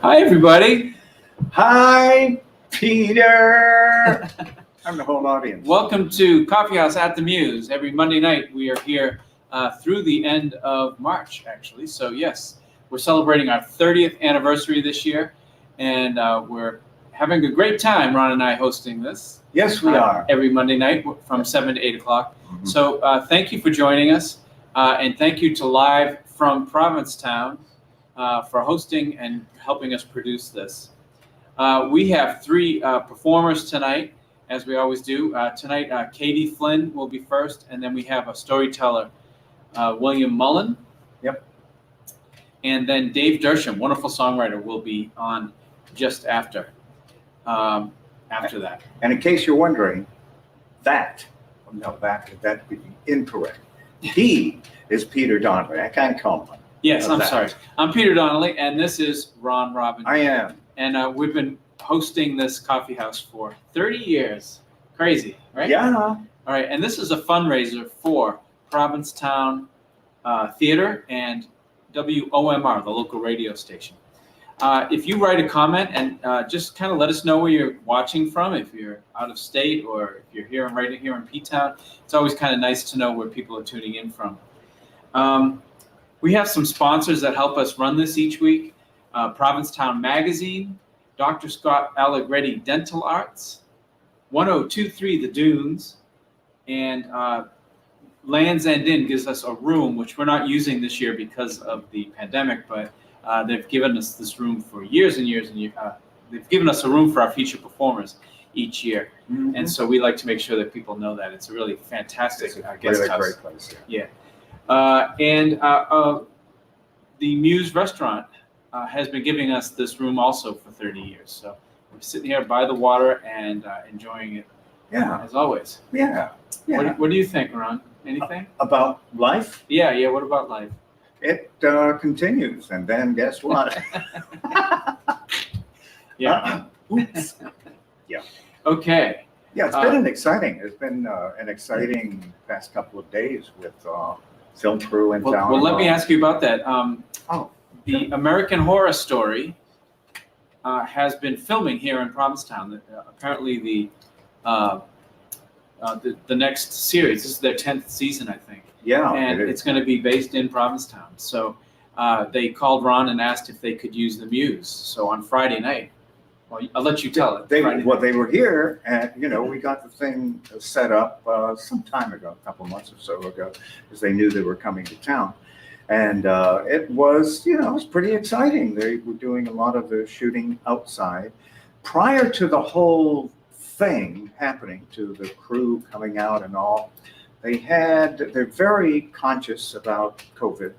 Hi, everybody. Hi, Peter. I'm the whole audience. Welcome to Coffeehouse at the Mews. Every Monday night, we are here through the end of March, actually. So, yes, we're celebrating our 30th anniversary this year, and we're having a great time, Ron and I, hosting this. Yes, we are. Every Monday night from 7 to 8 o'clock. Mm-hmm. So, thank you for joining us, and thank you to Live from Provincetown for hosting and helping us produce this. We have three performers tonight, as we always do. Tonight, Catie Flynn will be first, and then we have a storyteller, William Mullin. Yep. And then Dave Dersham, wonderful songwriter, will be on just after that. And in case you're wondering, that would be incorrect. He is Peter Donnelly. I can't call him. Yes, I'm sorry. I'm Peter Donnelly, and this is Ron Robbins. I am. And we've been hosting this coffee house for 30 years. Crazy, right? Yeah. All right, and this is a fundraiser for Provincetown Theater and WOMR, the local radio station. If you write a comment and just kind of let us know where you're watching from, if you're out of state or if you're here right here in P-Town, it's always kind of nice to know where people are tuning in from. We have some sponsors that help us run this each week. Provincetown Magazine, Dr. Scott Allegretti Dental Arts, 1023 The Dunes, and Land's End Inn gives us a room, which we're not using this year because of the pandemic, but they've given us this room for years and years and years. They've given us a room for our feature performers each year. Mm-hmm. And so we like to make sure that people know that. It's a really fantastic guest house. Great place. Yeah. And the Mews restaurant has been giving us this room also for 30 years. So we're sitting here by the water and enjoying it. Yeah. As always. Yeah. Yeah. What do you think, Ron? Anything? About life? Yeah. What about life? It continues. And then guess what? Yeah. Oops. Yeah. Okay. Yeah, it's been an exciting past couple of days with film crew in town. Well, let me ask you about that. The American Horror Story has been filming here in Provincetown. Apparently, the next series, this is their 10th season, I think. Yeah, and it's going to be based in Provincetown. So they called Ron and asked if they could use the Mews. So on Friday night, well, I'll let you tell it. They were here, and we got the thing set up some time ago, a couple months or so ago, because they knew they were coming to town, and it was pretty exciting. They were doing a lot of the shooting outside prior to the whole thing happening, to the crew coming out and all. They're very conscious about COVID,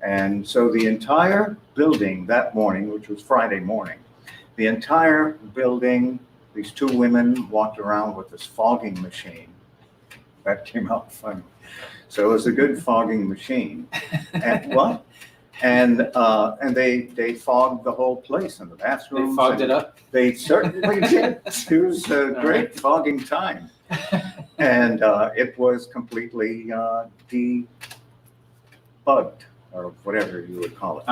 and so the entire building that morning, which was Friday morning. The entire building, these two women walked around with this fogging machine. That came out funny. So it was a good fogging machine. And what? And they fogged the whole place in the bathrooms. They fogged it up? They certainly did. It was a great fogging time. And it was completely debugged, or whatever you would call it.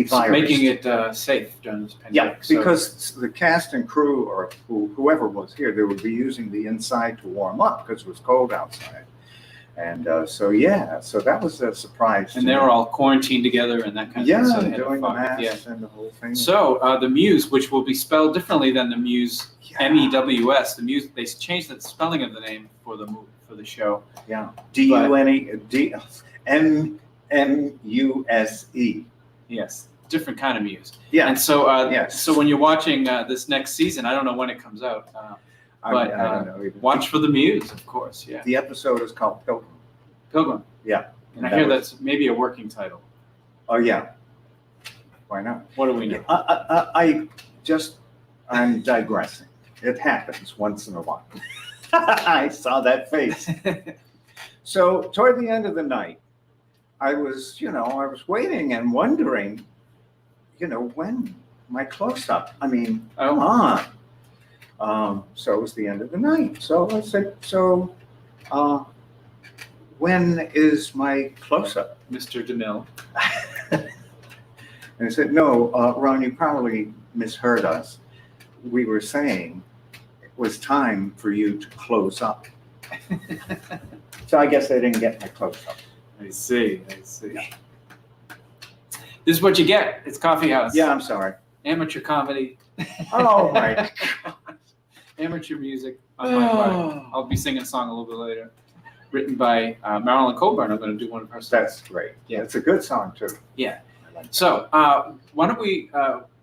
So making it safe during this pandemic. Yeah, because the cast and crew, or whoever was here, they would be using the inside to warm up because it was cold outside. And so that was a surprise. And they were all quarantined together and that kind of thing. So doing the masks and the whole thing. So the Mews, which will be spelled differently than the Mews, MEWS. The Mews, they changed the spelling of the name for the show. Yeah, MUSE. Yes, different kind of Mews. Yeah. And so, so when you're watching this next season, I don't know when it comes out, but I don't know either. Watch for the Mews, of course. Yeah. The episode is called Pilgrim. Pilgrim. Yeah. And I hear that's maybe a working title. Oh yeah. Why not? What do we know? I'm digressing. It happens once in a while. I saw that face. So toward the end of the night, I was waiting and wondering, when my close-up. I mean, come on. So it was the end of the night. So I said, when is my close-up? Mr. DeMille. And I said, no, Ron, you probably misheard us. We were saying it was time for you to close up. So I guess they didn't get my close up. I see. This is what you get. It's Coffeehouse. Yeah, I'm sorry. Amateur comedy. Oh my God. Amateur music on my part. I'll be singing a song a little bit later. Written by Marilyn Colburn. I'm going to do one of her songs. That's great. Yeah. It's a good song too. Yeah. I like that. So why don't we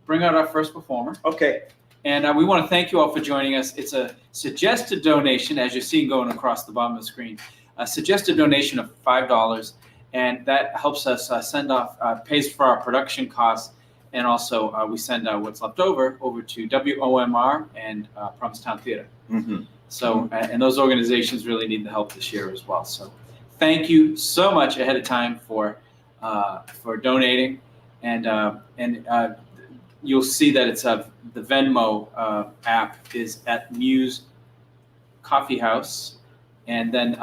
bring out our first performer? Okay. And we want to thank you all for joining us. It's a suggested donation, as you're seeing going across the bottom of the screen, a suggested donation of $5. And that helps us send off, pays for our production costs. And also we send what's left over to WOMR and Provincetown Theater. Mm-hmm. So, and those organizations really need the help this year as well. So thank you so much ahead of time for donating. And you'll see that it's the Venmo app is at Mews Coffeehouse. And then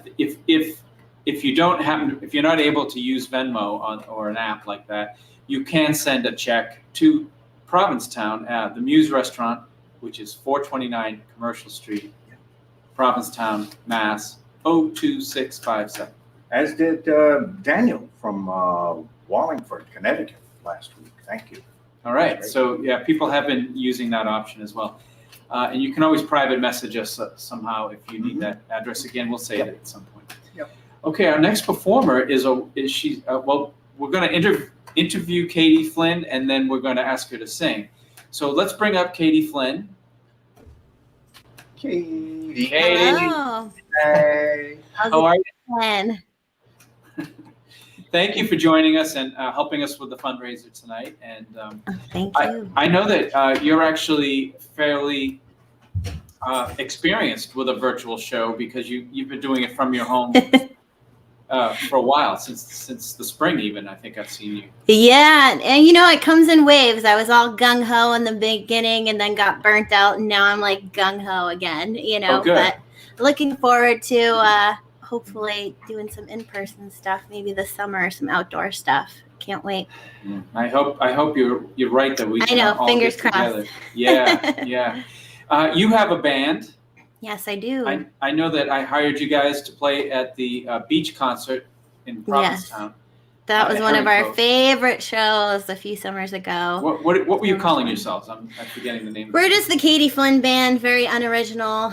if you're not able to use Venmo or an app like that, you can send a check to Provincetown at the Mews restaurant, which is 429 Commercial Street, Provincetown, Mass. 02657. As did Daniel from Wallingford, Connecticut last week. Thank you. All right. So yeah, people have been using that option as well. And you can always private message us somehow if you need that address again. We'll say it at some point. Yep. Okay, our next performer we're going to interview Catie Flynn, and then we're going to ask her to sing. So let's bring up Catie Flynn. Catie. Hello. Hey. How are you? Flynn. Thank you for joining us and helping us with the fundraiser tonight. And Thank you. I know that you're actually fairly experienced with a virtual show because you've been doing it from your home for a while, since the spring even. I think I've seen you. Yeah, and it comes in waves. I was all gung-ho in the beginning and then got burnt out, and now I'm like gung-ho again, Oh, good. But looking forward to hopefully doing some in-person stuff, maybe this summer, some outdoor stuff. Can't wait. I hope you're right that we I can know, all fingers get together. crossed. Yeah. You have a band. Yes, I do. I know that I hired you guys to play at the beach concert in Provincetown. That was one of our Herring Cove. favorite shows a few summers ago. What were you calling yourselves? I'm forgetting the name. We're just the Catie Flynn Band, very unoriginal.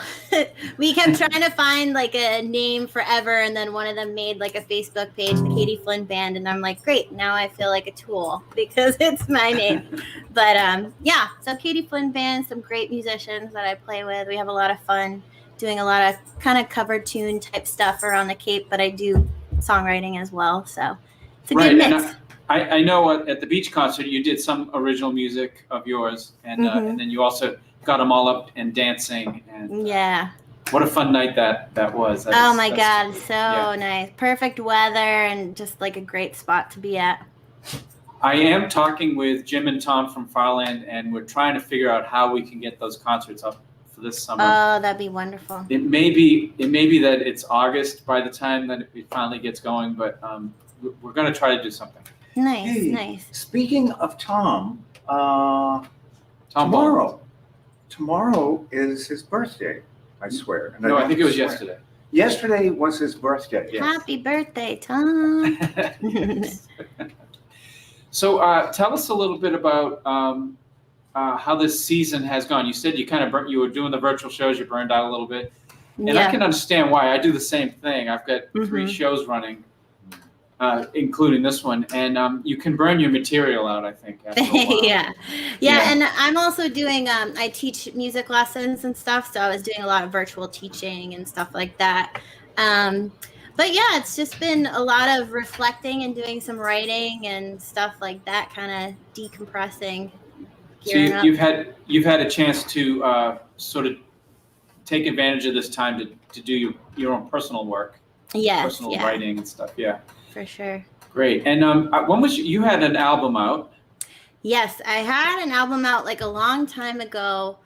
We kept trying to find like a name forever, and then one of them made like a Facebook page, the Catie Flynn Band, and I'm like, great, now I feel like a tool because it's my name. But yeah, so Catie Flynn Band, some great musicians that I play with. We have a lot of fun doing a lot of kind of cover tune type stuff around the Cape, but I do songwriting as well, so it's a good mix. And I know at the beach concert you did some original music of yours, and then you also got them all up and dancing. And Yeah. what a fun night that was. Oh my God, so nice. Perfect weather and just like a great spot to be at. I am talking with Jim and Tom from Farland, and we're trying to figure out how we can get those concerts up for this summer. Oh, that'd be wonderful. It may be that it's August by the time that it finally gets going, but we're going to try to do something. Nice, Hey, nice. Speaking of Tom, Tom tomorrow is his birthday, I swear. And No, I think it was swear. yesterday. Yesterday was his birthday. Yes. Happy birthday, Tom. Yes. So tell us a little bit about how this season has gone. You said you were doing the virtual shows, you burned out a little bit. And I can understand why. I do the same thing. I've got 3 shows running, including this one. And you can burn your material out, I think, after a while. Yeah, and I'm also doing, I teach music lessons and stuff, so I was doing a lot of virtual teaching and stuff like that. But yeah, it's just been a lot of reflecting and doing some writing and stuff like that, kind of decompressing. So you've had a chance to sort of take advantage of this time to do your own personal work, personal writing and stuff. Yeah, for sure. Great. And when was you had an album out? Yes, I had an album out like a long time ago.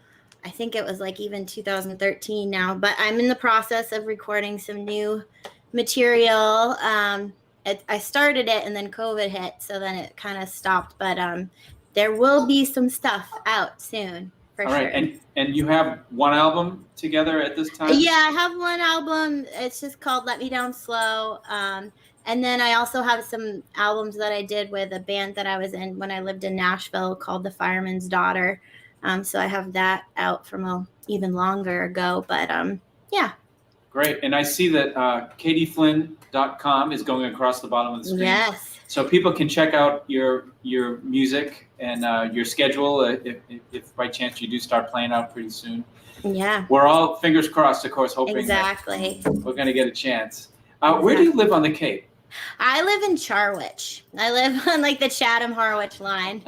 I think it was like even 2013 now, but I'm in the process of recording some new material. I started it and then COVID hit, so then it kind of stopped. But there will be some stuff out soon for All sure. right, and you have one album together at this time? Yeah, I have one album. It's just called Let Me Down Slow. And then I also have some albums that I did with a band that I was in when I lived in Nashville called The Fireman's Daughter. So I have that out from even longer ago. But yeah. Great. And I see that CatieFlynn.com is going across the bottom of the screen. Yes. So people can check out your music and your schedule if by chance you do start playing out pretty soon. Yeah. We're all fingers crossed, of course, hoping Exactly. that we're going to get a chance. Where do you live on the Cape? I live in Charwich. I live on like the Chatham-Harwich line.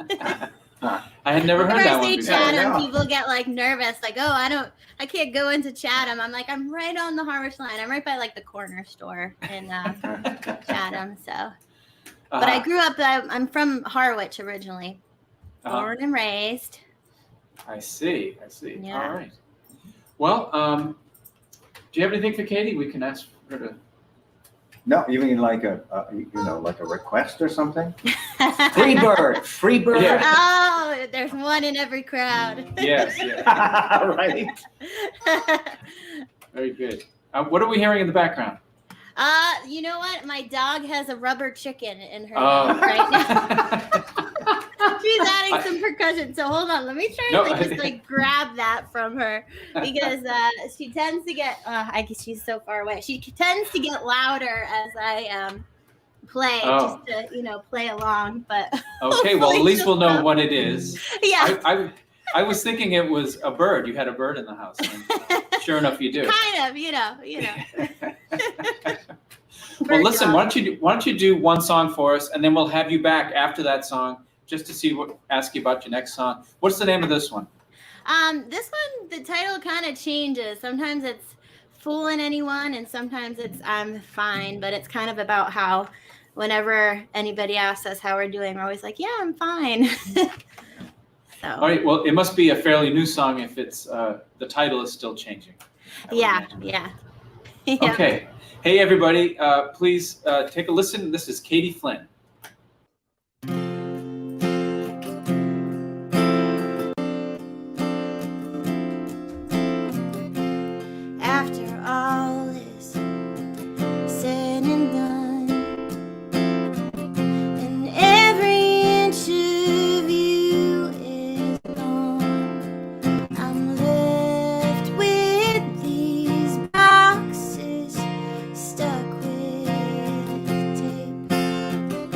I had never heard that one Whenever I say before. Chatham, Yeah. people get like nervous, like, oh, I can't go into Chatham. I'm like, I'm right on the Harwich line. I'm right by like the corner store in Chatham. So, but I grew up. I'm from Harwich originally, born and raised. I see. Yeah. All right. Well, do you have anything for Catie? We can ask her to. No, you mean like a like a request or something? Free bird. Yeah. Oh, there's one in every crowd. Yes. Right. Very good. What are we hearing in the background? You know what? My dog has a rubber chicken in her Oh. mouth right now. She's adding some percussion. So hold on. Let me try to just grab that from her because she tends to get. I guess she's so far away. She tends to get louder as I play, just to play along. But Okay. Well, at least we'll know what it is. Yeah. I was thinking it was a bird. You had a bird in the house. And sure enough, you do. Kind of. Well, listen. Why don't you do one song for us, and then we'll have you back after that song just to ask you about your next song. What's the name of this one? This one, the title kind of changes. Sometimes it's Fooling Anyone, and sometimes it's I'm Fine. But it's kind of about how whenever anybody asks us how we're doing, we're always like, yeah, I'm fine. So. All right. Well, it must be a fairly new song if it's the title is still changing. Yeah. Okay. Hey, everybody, please take a listen. This is Catie Flynn. After all is said and done, and every inch of you is gone, I'm left with these boxes stuck with tape.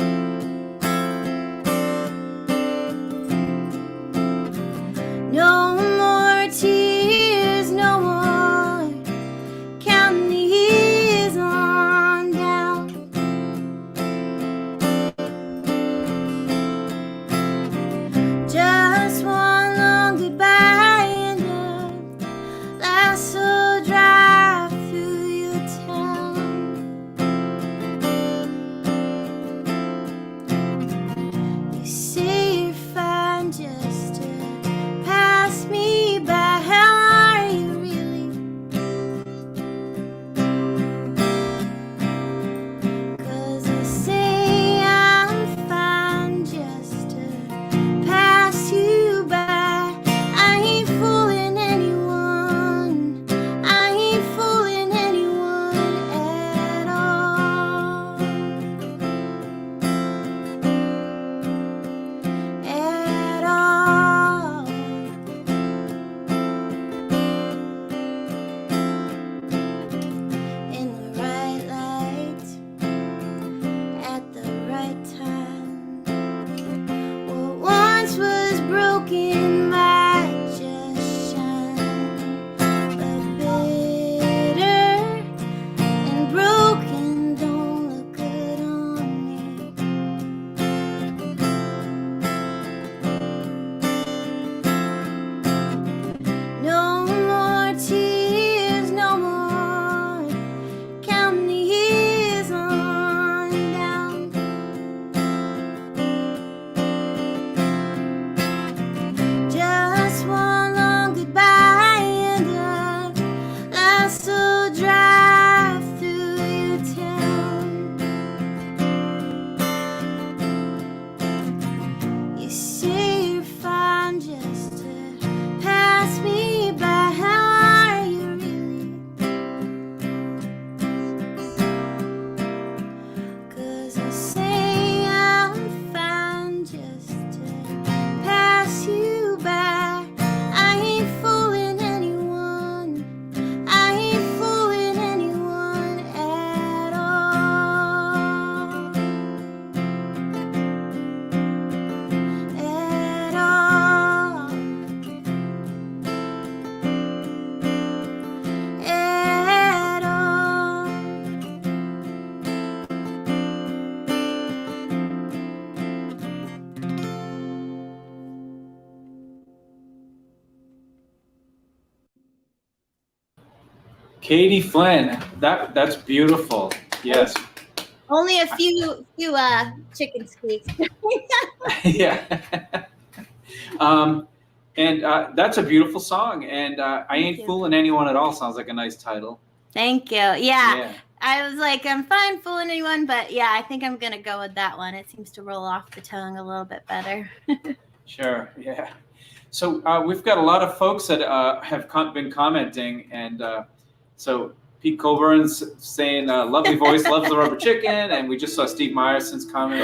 Catie Flynn, that's beautiful. Yes. Only a few chicken squeaks. Yeah. And that's a beautiful song. And I Ain't you. Fooling Anyone at All sounds like a nice title. Thank you. Yeah. I was like, I'm fine fooling anyone, but yeah, I think I'm going to go with that one. It seems to roll off the tongue a little bit better. Sure. Yeah. So we've got a lot of folks that have been commenting. And so Pete Colburn's saying, lovely voice, loves the rubber chicken. And we just saw Steve Meyerson's comment.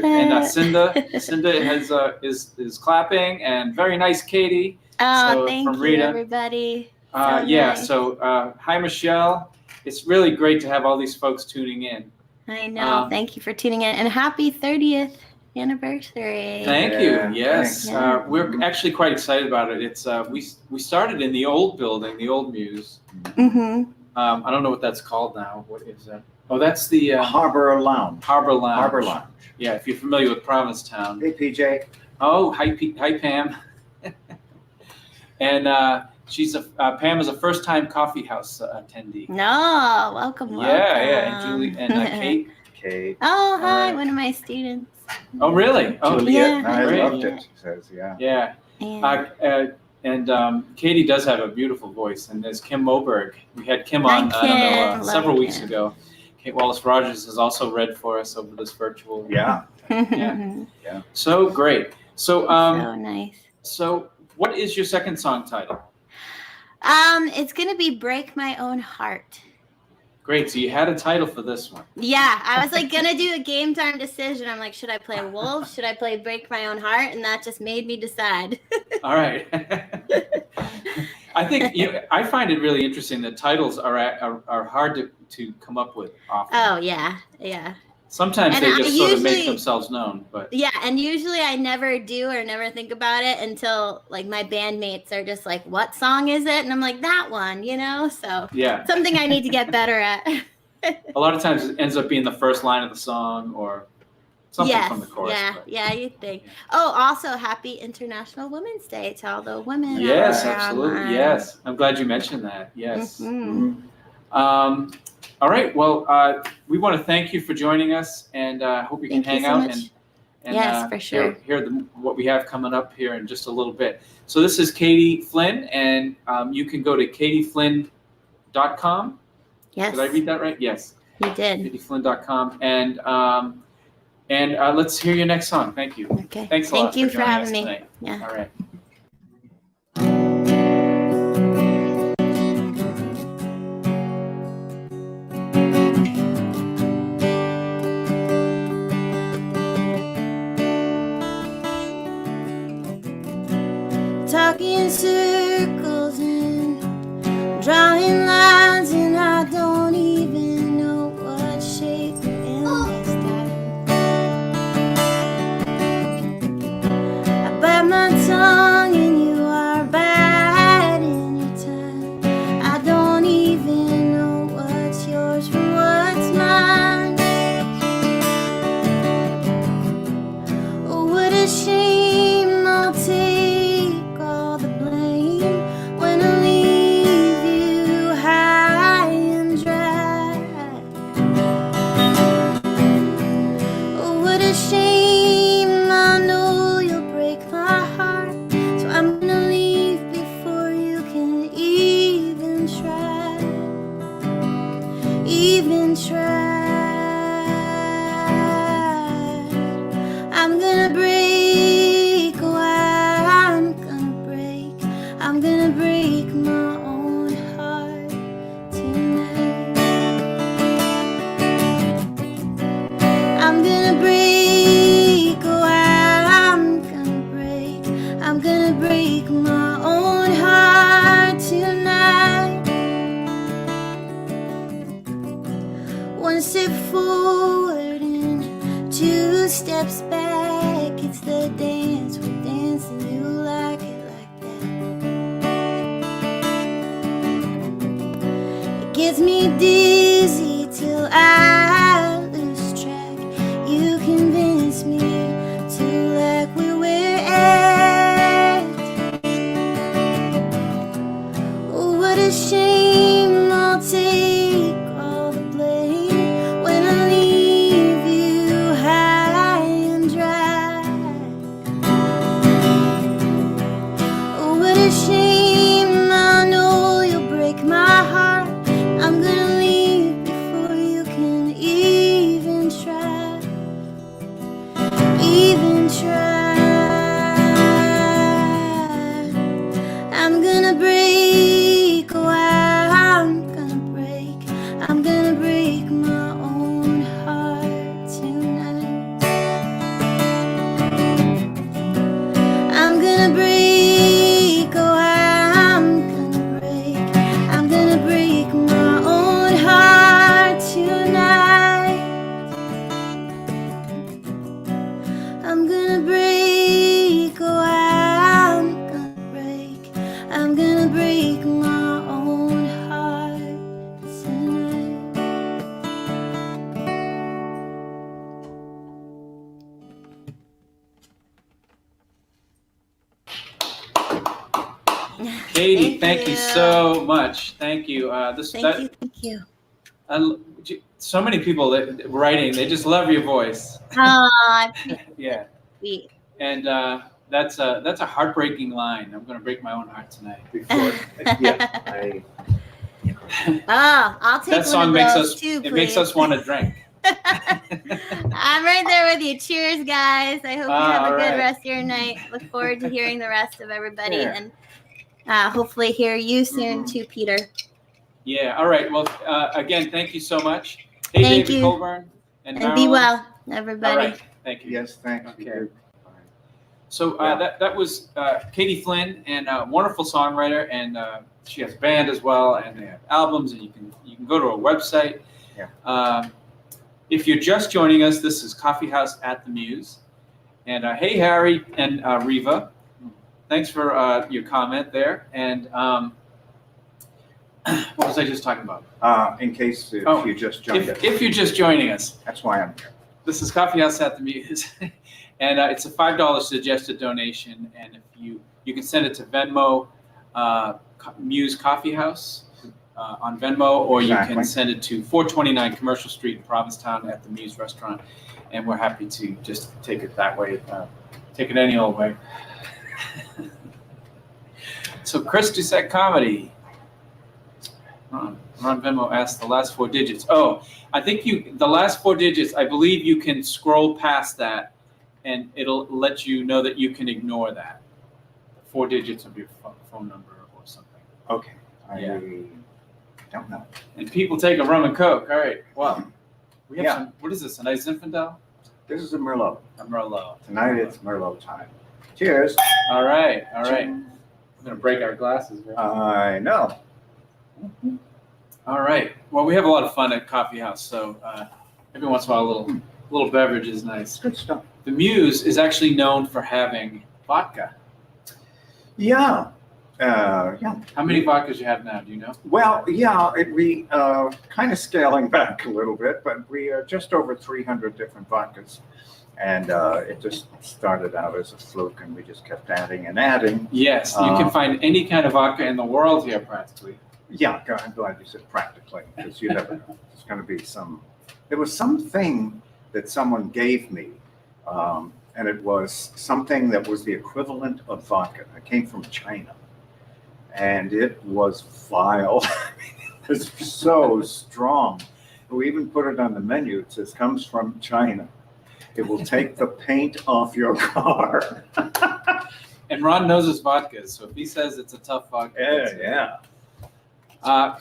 And Cinda is clapping. And very nice, Katie. Oh, so, thank from you, Rita. everybody. Nice. So hi, Michelle. It's really great to have all these folks tuning in. I know. Thank you for tuning in. And happy 30th anniversary. Thank you. Yes. Yeah. We're actually quite excited about it. It's we started in the old building, the old Mews. Mm-hmm. I don't know what that's called now. What is that? Oh, that's the Harbor Lounge. Harbor Lounge. Harbor Lounge. Yeah, if you're familiar with Provincetown. Hey, PJ. Oh, hi, Pam. And Pam is a first-time Coffeehouse attendee. No, welcome. Yeah, and Julie and Kate. Kate. Oh, hi, Right. one of my students. Oh, really? Oh, Juliet. yeah. I Great. loved it. She says, yeah. Yeah. And Katie does have a beautiful voice, and there's Kim Moberg. We had Kim on Kim. several Love weeks Kim. ago. Kate Wallace-Rogers has also read for us over this virtual. Yeah. Yeah. So great. So So nice. So what is your second song title? It's gonna be "Break My Own Heart." Great. So you had a title for this one. Yeah, I was like gonna do a game time decision. I'm like, should I play Wolf? Should I play Break My Own Heart? And that just made me decide. All right. I think I find it really interesting that titles are hard to come up with often. Oh yeah. Sometimes And they I just sort of make usually- themselves known, but Yeah, and usually I never do or never think about it until like my bandmates are just like, "What song is it?" And I'm like, "That one," So yeah. something I need to get better at. A lot of times it ends up being the first line of the song or something from the chorus. but- Yeah, you think. Oh, also happy International Women's Day to all the women. Yes, out there absolutely. online. Yes. I'm glad you mentioned that. Yes. Mhm. All right. Well, we want to thank you for joining us, and hope you can Thank you hang so out much. and Yes, for sure. hear what we have coming up here in just a little bit. So this is Catie Flynn, and you can go to catieflynn.com. Yes, Did I read that right? Yes. you did. catieflynn.com. And let's hear your next song. Thank you. Okay. Thanks a lot Thank you for joining having us me. tonight. Yeah. All right. Talking in circles and drawing lines, and I don't even know what shape we're in this time. I bite my tongue and you are biting your time. I don't even know what's yours from what's mine. Oh, what a shame, I'll take all the blame when I leave you high and dry. Oh, what a shame, I know you'll break my heart, so I'm gonna leave before you can even try. Even try. I'm gonna break, oh, I'm gonna break my own heart tonight. I'm gonna break, oh, I'm gonna break my own heart tonight. One step forward and two steps back. It's the dance we're dancing. You like it like that. It gets me dizzy till I lose track. You convince me to like where we're at. Oh, what a shame, I'll I'm gonna break, oh, I'm gonna break my own heart tonight. Catie, thank you so much. Thank you. Thank you. So many people that writing, they just love your voice. Oh, Yeah. sweet. And that's a heartbreaking line. I'm going to break my own heart tonight. Before, yeah, Oh, I'll take That one song of makes those us. too, It makes please. us want to drink. I'm right there with you. Cheers, guys. I hope you have a all good right. rest of your night. Look forward to hearing the rest of everybody, Sure. and hopefully hear you soon too, Peter. Yeah. All right. Well, again, thank you so much. Hey, Thank David you. Colburn and And Marilyn. be well, everybody. All right. Thank you. yes, thanks. Okay. So Yeah. that was Catie Flynn, and a wonderful songwriter, and she has a band as well, and they have albums, and you can go to a website. Yeah. If you're just joining us, this is Coffeehouse at the Mews, and hey Harry and Riva, thanks for your comment there. And what was I just talking about? In case if Oh, you just joined us, If you're just joining us, that's why I'm here. this is Coffeehouse at the Mews, and it's a $5 suggested donation, and if you can send it to Venmo, Mews Coffeehouse on Venmo, or you Exactly. can send it to 429 Commercial Street in Provincetown at the Mews Restaurant, and we're happy to just take it that way, take it any old way. So Chris Doucette Comedy. Ron Venmo asked the last 4 digits. Oh, I think the last 4 digits, I believe you can scroll past that and it'll let you know that you can ignore that. 4 digits of your phone number or something. Okay. Yeah. I don't know. And people take a rum and Coke. All right. Well, we have Yeah. some, what is this, a nice Zinfandel? This is a Merlot. A Merlot. Tonight it's Merlot time. Cheers. All right. All right. We're going to break our glasses. Right? I know. All right. Well, we have a lot of fun at Coffeehouse, so every once in a while, a little beverage is nice. Good stuff. The Mews is actually known for having vodka. Yeah. Yeah. How many vodkas you have now? Do you know? Well, yeah, we kind of scaling back a little bit, but we are just over 300 different vodkas. And it just started out as a fluke, and we just kept adding and adding. Yes, you can find any kind of vodka in the world here, practically. Yeah, I'm glad you said practically, because you never know. There's going to be there was something that someone gave me, and it was something that was the equivalent of vodka. It came from China, and it was vile. It was so strong. We even put it on the menu. It says, comes from China. It will take the paint off your car. And Ron knows his vodkas, so if he says it's a tough vodka. it's a- Yeah.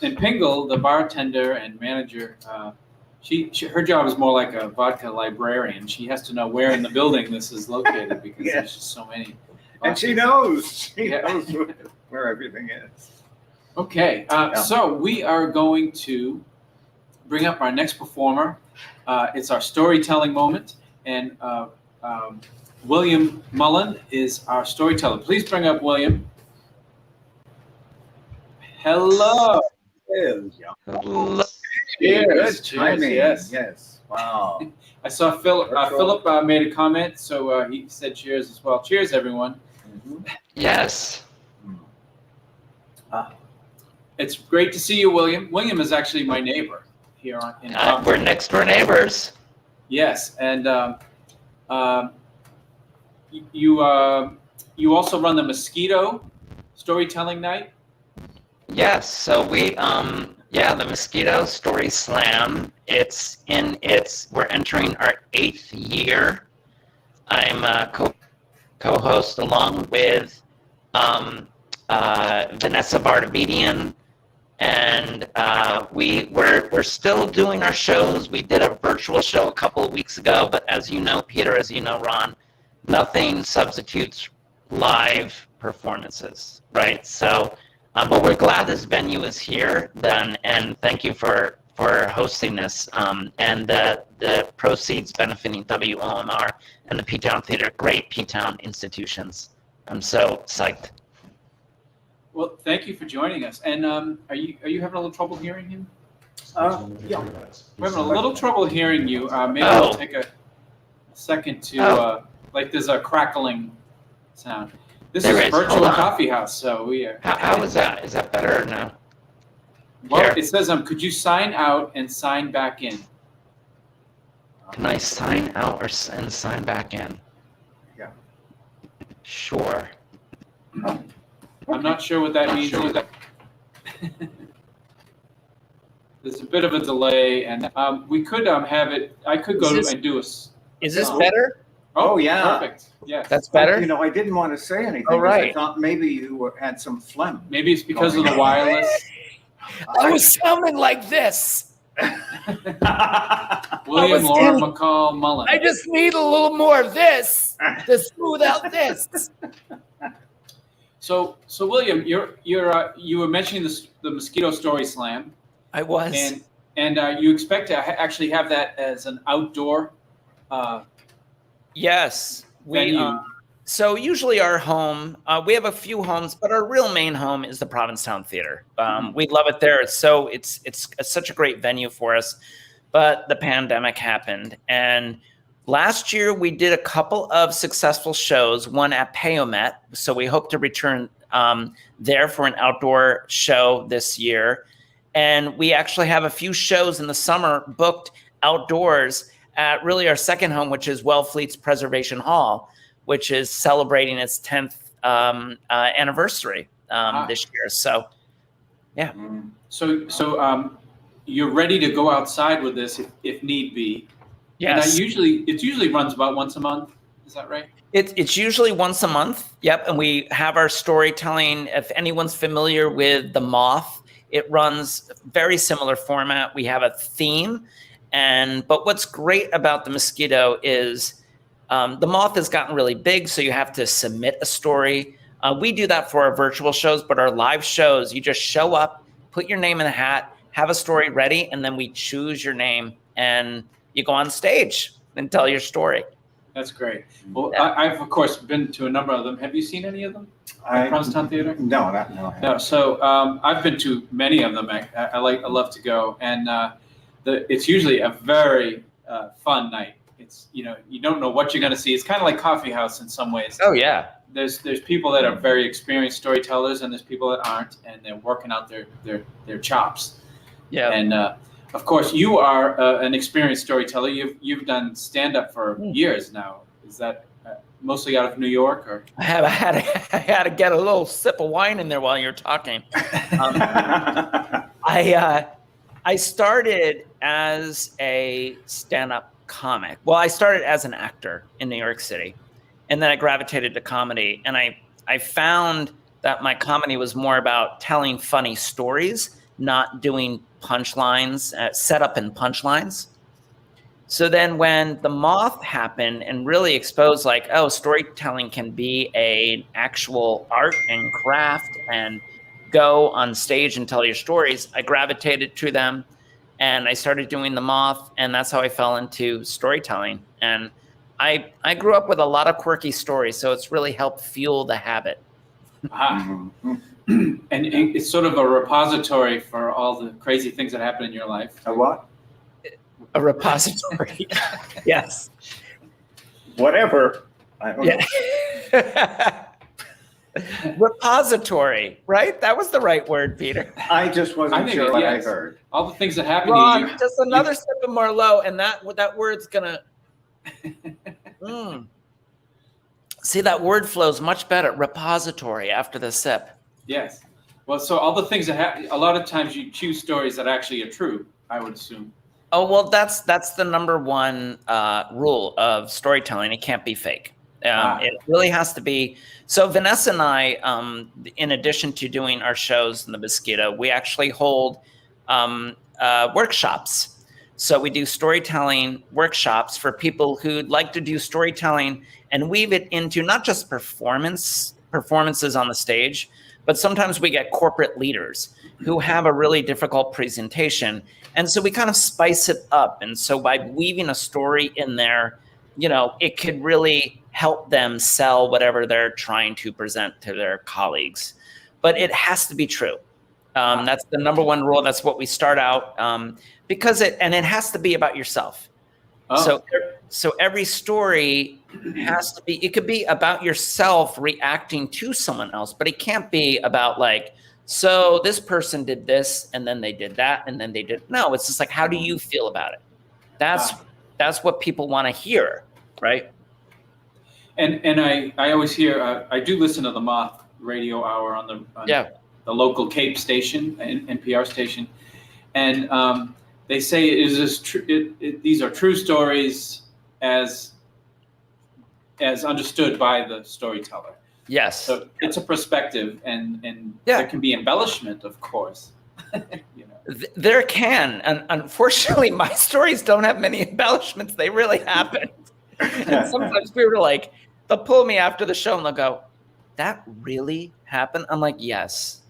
And Pingle, the bartender and manager, her job is more like a vodka librarian. She has to know where in the building this is located because Yeah. there's just so many. And she vodkas. knows. She Yeah. knows where everything is. Okay, so we are going to bring up our next performer. It's our storytelling moment, and William Mullin is our storyteller. Please bring up William. Hello. Hello. Cheers. Good Cheers. timing. Yes. Yes. Wow. I saw Philip made a comment, so he said cheers as well. Cheers, everyone. Yes. It's great to see you, William. William is actually my neighbor here in We're next door neighbors. Yes, and you also run the Mosquito Storytelling Night. Yes. So we the Mosquito Story Slam. We're entering our 8th year. I'm co-host along with Vanessa Bardavidian. And we're still doing our shows. We did a virtual show a couple of weeks ago, but as you know, Peter, as you know, Ron, nothing substitutes live performances, right? So, but we're glad this venue is here then, and thank you for for hosting this, and the proceeds benefiting WOMR and the P-Town Theater, great P-Town institutions. I'm so psyched. Well, thank you for joining us. And are you having a little trouble hearing him? Yeah. We're having a little trouble hearing you. Maybe Oh. we'll take a second to like there's a crackling sound. This There is is. virtual Hold on. coffee house, so we are. How is that? Is that better or no? Well, Here. it says could you sign out and sign back in? Can I sign out and sign back in? Yeah. Sure. I'm not sure what that means either. There's a bit of a delay, and we could have it. I could go and do a. Is this Oh. better? Oh, yeah. Perfect. Yes. That's better? You know, I didn't want to say anything. Oh, 'cause I right. thought maybe you had some phlegm. Maybe it's because of the wireless. I was sounding like this. William was Lauren doing- McCall Mullin. I just need a little more of this to smooth out this. So William, you were mentioning the mosquito story slam, I was. and you expect to actually have that as an outdoor Yes. venue. So usually our home, we have a few homes, but our real main home is the Provincetown Theater. We love it there. It's such a great venue for us. But the pandemic happened, and last year we did a couple of successful shows. One at Payomet, so we hope to return there for an outdoor show this year. And we actually have a few shows in the summer booked outdoors at really our second home, which is Wellfleet's Preservation Hall, which is celebrating its 10th anniversary this year. So, yeah. So you're ready to go outside with this if need be. Yes. And it usually runs about once a month. Is that right? It's usually once a month. Yep. And we have our storytelling. If anyone's familiar with The Moth, it runs very similar format. We have a theme. But what's great about the Mosquito is The Moth has gotten really big, so you have to submit a story. We do that for our virtual shows, but our live shows, you just show up, put your name in a hat, have a story ready, and then we choose your name and you go on stage and tell your story. That's great. Well, Yeah. I've of course been to a number of them. Have you seen any of them? Provincetown Theater? No, I haven't. No. So I've been to many of them. I love to go, and it's usually a very fun night. It's you don't know what you're going to see. It's kind of like Coffeehouse in some ways. Oh, yeah. There's people that are very experienced storytellers, and there's people that aren't, and they're working out their chops. Yeah. And of course, you are an experienced storyteller. You've done stand up for years now. Is that mostly out of New York, or? I had to get a little sip of wine in there while you're talking. I started as a stand-up comic. Well, I started as an actor in New York City, and then I gravitated to comedy. And I found that my comedy was more about telling funny stories, not doing punchlines, setup and punchlines. So then when The Moth happened and really exposed like, oh, storytelling can be an actual art and craft and go on stage and tell your stories, I gravitated to them and I started doing The Moth, and that's how I fell into storytelling. And I grew up with a lot of quirky stories, so it's really helped fuel the habit. And it's sort of a repository for all the crazy things that happen in your life. A what? A repository. Yes. Whatever. I don't know. Yeah. Repository, right? That was the right word, Peter. I just I wasn't think sure what I yes. heard. All the things that happen to Ron, you. just another sip of Merlot, and that word's gonna. See, that word flows much better. Repository after the sip. Yes. Well, so all the things that happen, a lot of times you choose stories that actually are true, I would assume. Oh well, that's the number one rule of storytelling. It can't be fake. It really has to be. So Vanessa and I, in addition to doing our shows in the Mosquito, we actually hold workshops. So we do storytelling workshops for people who'd like to do storytelling and weave it into not just performance performances on the stage, but sometimes we get corporate leaders who have a really difficult presentation. And so we kind of spice it up. And so by weaving a story in there, it could really help them sell whatever they're trying to present to their colleagues. But it has to be true. That's the number one rule. That's what we start out, because it has to be about yourself. Oh. So every story has to be, it could be about yourself reacting to someone else, but it can't be about like, so this person did this and then they did that and then they did. No, it's just like, how do you feel about it? That's what people want to hear, right? And I always hear, I do listen to the Moth Radio Hour on the local Cape station, NPR station, and they say these are true stories as understood by the storyteller. Yes. So it's a perspective, and there can be embellishment, of course. There can, and unfortunately, my stories don't have many embellishments. They really happened. And sometimes people are like, they'll pull me after the show and they'll go, "That really happened?" I'm like, yes.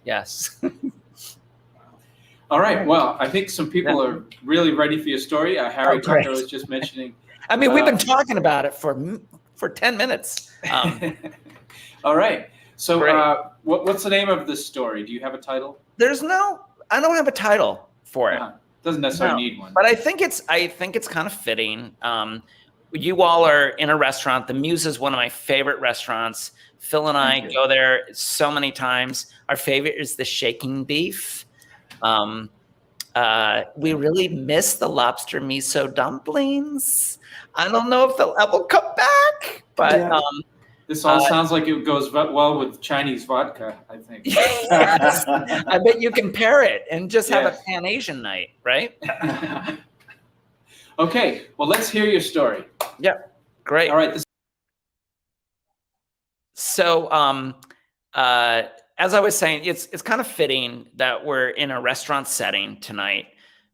All right. Well, I think some people are really ready for your story. Harry Tucker was just mentioning. I mean, we've been talking about it for 10 minutes. All right. So what's the name of this story? Do you have a title? I don't have a title for it. Doesn't necessarily need one. But I think it's kind of fitting. You all are in a restaurant. The Mews is one of my favorite restaurants. Phil and I go there so many times. Our favorite is the shaking beef. We really miss the lobster miso dumplings. I don't know if they'll ever come back, but this all sounds like it goes well with Chinese vodka, I think. Yes. I bet you can pair it and just have a Pan-Asian night, right? Okay, well, let's hear your story. Yep, great. All right. So, as I was saying, it's kind of fitting that we're in a restaurant setting tonight,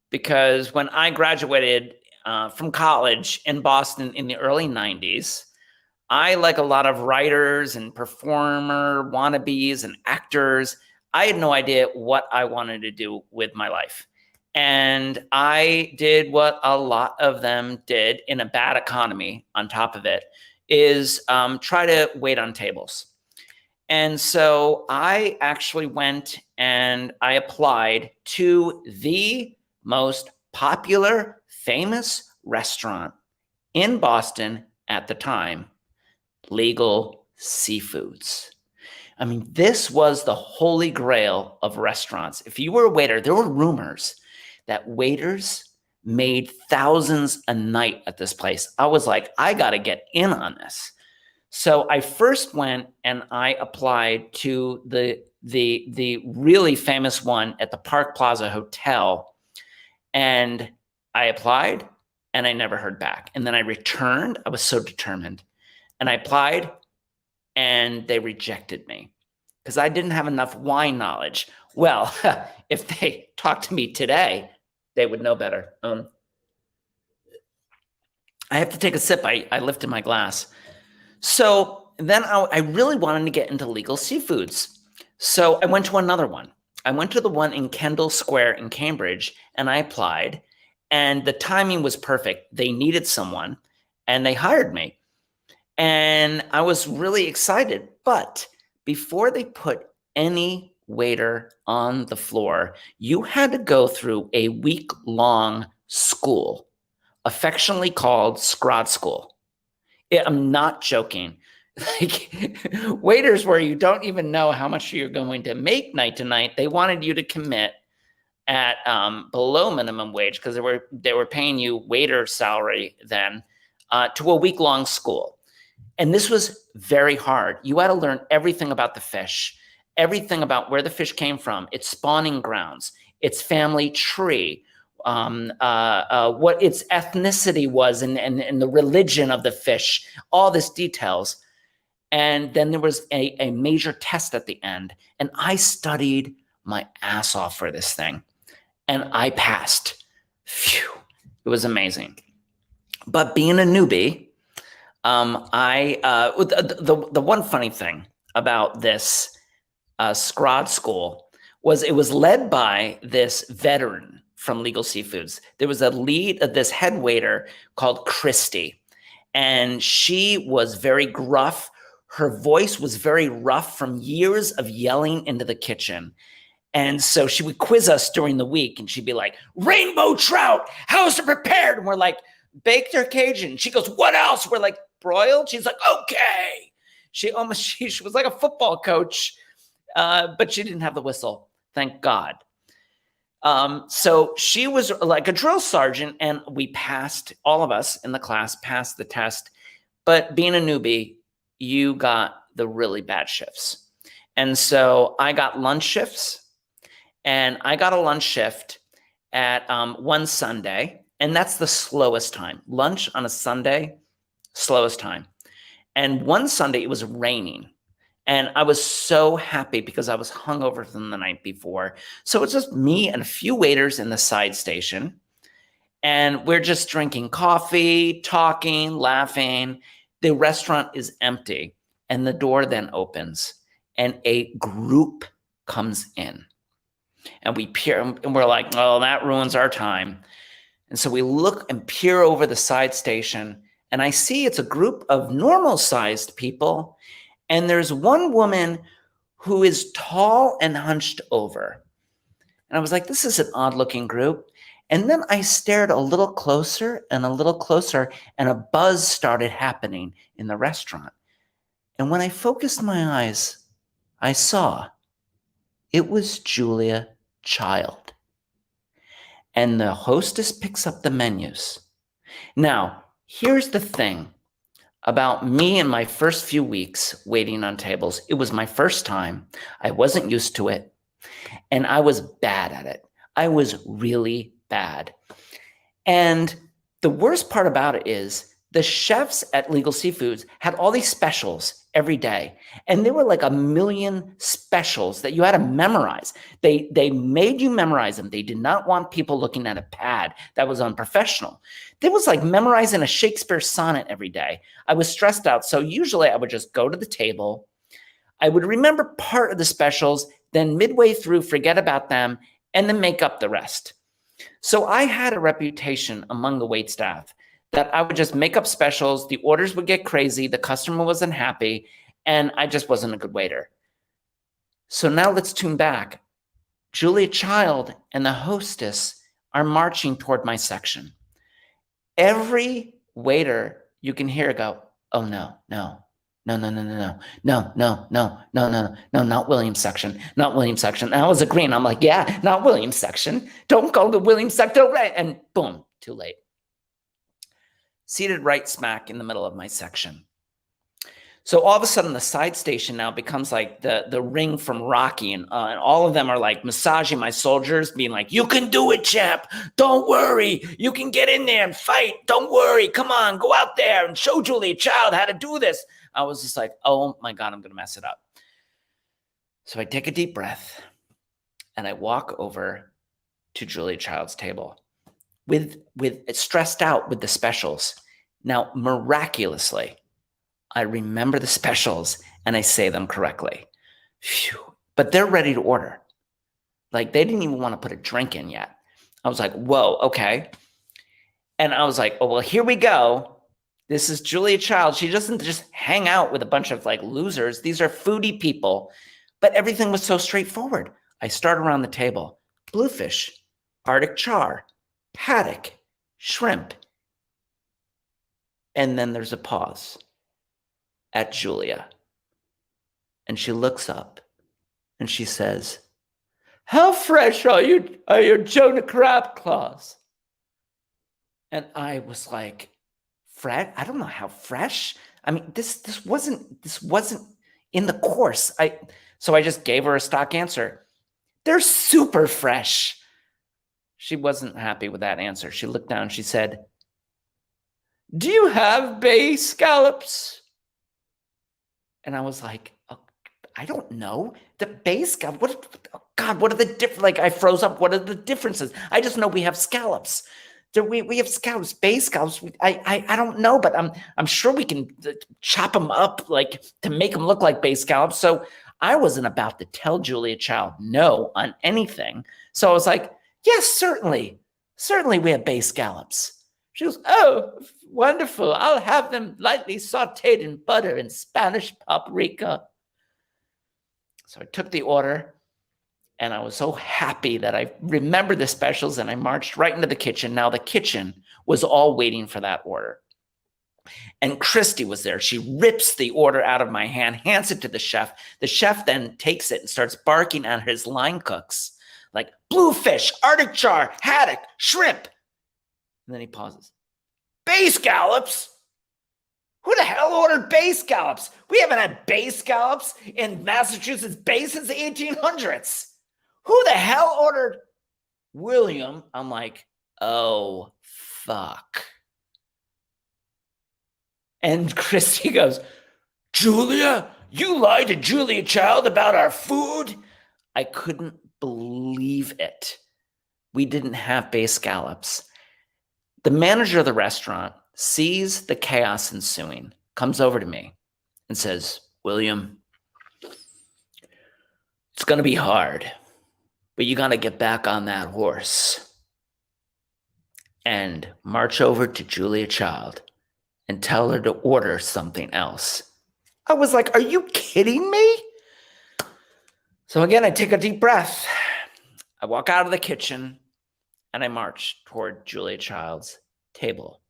because when I graduated from college in Boston in the early 90s, I, like a lot of writers and performer wannabes and actors, I had no idea what I wanted to do with my life. And I did what a lot of them did in a bad economy on top of it, is try to wait on tables. And so I actually went and I applied to the most popular, famous restaurant in Boston at the time, Legal Seafoods. I mean, this was the holy grail of restaurants. If you were a waiter, there were rumors that waiters made thousands a night at this place. I was like, I got to get in on this. So I first went and I applied to the really famous one at the Park Plaza Hotel. And I applied and I never heard back. And then I returned. I was so determined. And I applied and they rejected me because I didn't have enough wine knowledge. Well, if they talked to me today, they would know better. I have to take a sip. I lifted my glass. So then I really wanted to get into Legal Seafoods. So I went to another one. I went to the one in Kendall Square in Cambridge and I applied, and the timing was perfect. They needed someone and they hired me. And I was really excited. But before they put any waiter on the floor, you had to go through a week-long school, affectionately called Scrod School. I'm not joking. Like, waiters where you don't even know how much you're going to make night to night, they wanted you to commit at below minimum wage because they were paying you waiter salary then to a week-long school. And this was very hard. You had to learn everything about the fish, everything about where the fish came from, its spawning grounds, its family tree, what its ethnicity was and the religion of the fish, all this details. And then there was a major test at the end. And I studied my ass off for this thing. And I passed. Phew. It was amazing. But being a newbie, the one funny thing, about this Scrod School was it was led by this veteran from Legal Seafoods. There was a lead of this head waiter called Christy, and she was very gruff. Her voice was very rough from years of yelling into the kitchen. And so she would quiz us during the week, and she'd be like, rainbow trout, how's it prepared? And we're like, baked or Cajun? She goes, what else? We're like, broiled? She's like, okay. She was like a football coach, but she didn't have the whistle, thank God. So she was like a drill sergeant, and we passed, all of us in the class passed the test. But being a newbie, you got the really bad shifts. And so I got lunch shifts, and I got a lunch shift at one Sunday, and that's the slowest time. Lunch on a Sunday, slowest time. And one Sunday it was raining, and I was so happy because I was hungover from the night before. So it's just me and a few waiters in the side station, and we're just drinking coffee, talking, laughing. The restaurant is empty, and the door then opens, and a group comes in. And we peer, and we're like, oh, that ruins our time. And so we look and peer over the side station, and I see it's a group of normal-sized people, and there's one woman who is tall and hunched over. And I was like, this is an odd-looking group. And then I stared a little closer and a little closer, and a buzz started happening in the restaurant. And when I focused my eyes, I saw it was Julia Child. And the hostess picks up the menus. Now, here's the thing about me in my first few weeks waiting on tables. It was my first time. I wasn't used to it, and I was bad at it. I was really bad. And the worst part about it is the chefs at Legal Seafoods had all these specials every day. And there were like 1 million specials that you had to memorize. They made you memorize them. They did not want people looking at a pad. That was unprofessional. There was like memorizing a Shakespeare sonnet every day. I was stressed out. So usually I would just go to the table. I would remember part of the specials, then midway through, forget about them, and then make up the rest. So I had a reputation among the waitstaff that I would just make up specials, the orders would get crazy, the customer wasn't happy, and I just wasn't a good waiter. So now let's tune back. Julia Child and the hostess are marching toward my section. Every waiter you can hear go, oh no, no, no, no, no, no, no, no, no, no, no, no, no, not William's section, not William's section. And I was agreeing, I'm like, yeah, not William's section. Don't go to William's section, and boom, too late. Seated right smack in the middle of my section. So all of a sudden, the side station now becomes like the ring from Rocky, and all of them are like massaging my soldiers, being like, you can do it, champ. Don't worry. You can get in there and fight. Don't worry. Come on, go out there and show Julia Child how to do this. I was just like, oh my God, I'm going to mess it up. So I take a deep breath, and I walk over to Julia Child's table with stressed out with the specials. Now, miraculously, I remember the specials and I say them correctly. Phew. But they're ready to order. Like, they didn't even want to put a drink in yet. I was like, whoa, okay. And I was like, oh, well, here we go. This is Julia Child. She doesn't just hang out with a bunch of like losers. These are foodie people. But everything was so straightforward. I start around the table. Bluefish, Arctic char, haddock, shrimp. And then there's a pause at Julia. And she looks up and she says, how fresh are your Jonah crab claws? And I was like, fresh? I don't know how fresh. I mean, this wasn't in the course. So I just gave her a stock answer. They're super fresh. She wasn't happy with that answer. She looked down, she said, do you have bay scallops? And I was like, oh, I don't know. The bay scallop, what are the different, like I froze up. What are the differences? I just know we have scallops. Do we have scallops, bay scallops? I don't know, but I'm sure we can chop them up like to make them look like bay scallops. So I wasn't about to tell Julia Child no on anything. So I was like, yes, certainly we have bay scallops. She goes, oh, wonderful. I'll have them lightly sauteed in butter and Spanish paprika. So I took the order. And I was so happy that I remembered the specials and I marched right into the kitchen. Now the kitchen was all waiting for that order. And Christy was there. She rips the order out of my hand, hands it to the chef. The chef then takes it and starts barking at his line cooks like bluefish, arctic char, haddock, shrimp. And then he pauses. Bay scallops? Who the hell ordered bay scallops? We haven't had bay scallops in Massachusetts Bay since the 1800s. Who the hell ordered William? I'm like, oh, fuck. And Christy goes, Julia, you lied to Julia Child about our food? I couldn't believe it. We didn't have bay scallops. The manager of the restaurant sees the chaos ensuing, comes over to me and says, William, it's going to be hard. But you got to get back on that horse and march over to Julia Child and tell her to order something else. I was like, are you kidding me? So again, I take a deep breath. I walk out of the kitchen and I march toward Julia Child's table.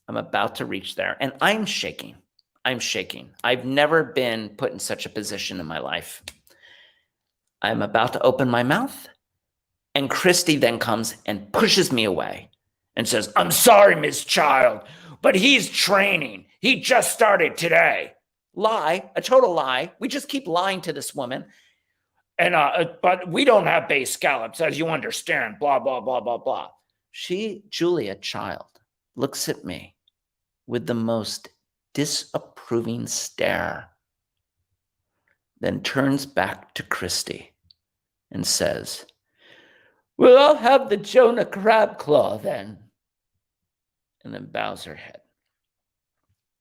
I'm about to reach there and I'm shaking. I've never been put in such a position in my life. I'm about to open my mouth, and Christy then comes and pushes me away and says, I'm sorry, Miss Child, but he's training. He just started today. Lie, a total lie. We just keep lying to this woman. And but we don't have bay scallops, as you understand, blah, blah, blah, blah, blah. Julia Child, looks at me with the most disapproving stare, then turns back to Christy and says, well, I'll have the Jonah crab claw then. And then bows her head.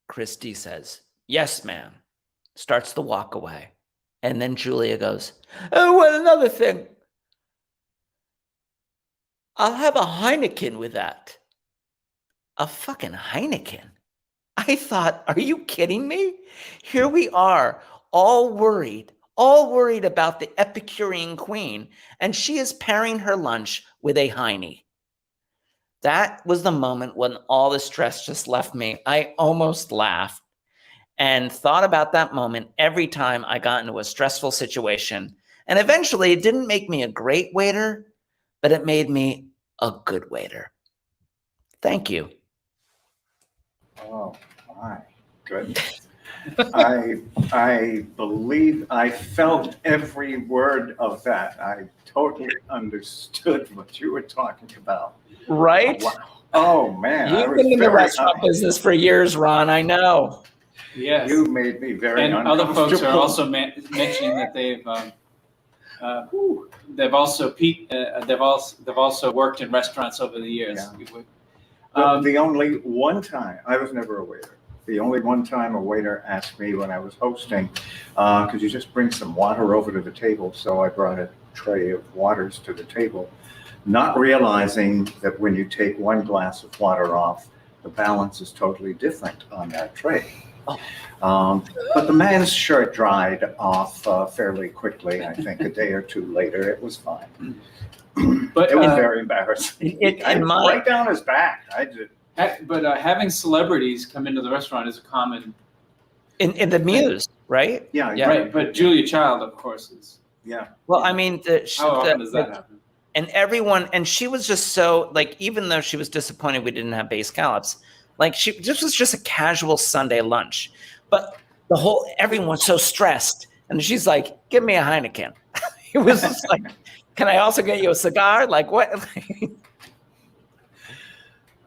Christy says, yes, ma'am. Starts to walk away. And then Julia goes, oh, well, another thing. I'll have a Heineken with that. A fucking Heineken. I thought, are you kidding me? Here we are, all worried about the Epicurean queen, and she is pairing her lunch with a Heine. That was the moment when all the stress just left me. I almost laughed and thought about that moment every time I got into a stressful situation. And eventually, it didn't make me a great waiter, but it made me a good waiter. Thank you. Oh, my goodness. I believe I felt every word of that. I totally understood what you were talking about. Right? Wow. Oh, man. You've been in the restaurant business for years, Ron. I know. Yes. You made me very And uncomfortable. other folks are also mentioning that they've also worked in restaurants over the years. Yeah. The only one time, I was never a waiter. The only one time a waiter asked me when I was hosting, could you just bring some water over to the table? So I brought a tray of waters to the table, not realizing that when you take one glass of water off, the balance is totally different on that tray. But the man's shirt dried off fairly quickly. I think a day or two later, it was fine. But it was very embarrassing. Right down his back. But having celebrities come into the restaurant is a common in the Mews, right? Yeah, right. But Julia Child, of course, is. Yeah. Well, I mean, how often does that happen? And everyone, and she was just so like, even though she was disappointed we didn't have bay scallops, like this was just a casual Sunday lunch, but everyone was so stressed, and she's like, "Give me a Heineken." It was just like, "Can I also get you a cigar?" Like what?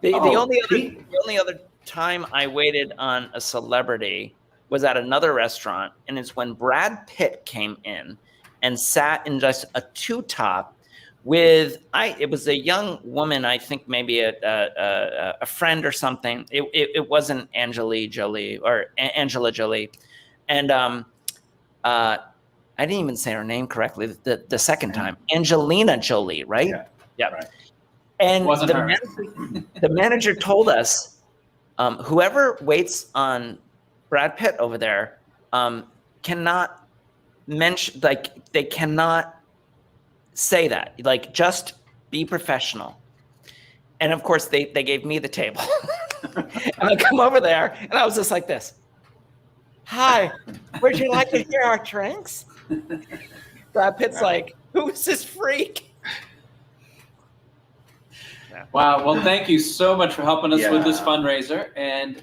The only other time I waited on a celebrity was at another restaurant, and it's when Brad Pitt came in and sat in just a two-top it was a young woman, I think maybe a friend or something. It wasn't Angela Jolie, and I didn't even say her name correctly the second time. Angelina Jolie, right? Yeah. Right. And Wasn't her. the manager told us, whoever waits on Brad Pitt over there cannot mention, like, they cannot say that. Like, just be professional. And of course, they gave me the table. And I come over there, and I was just like this. Hi, would you like to hear our drinks? Brad Pitt's like, who is this freak? Wow. Well, thank you so much for helping us with this Yeah. fundraiser and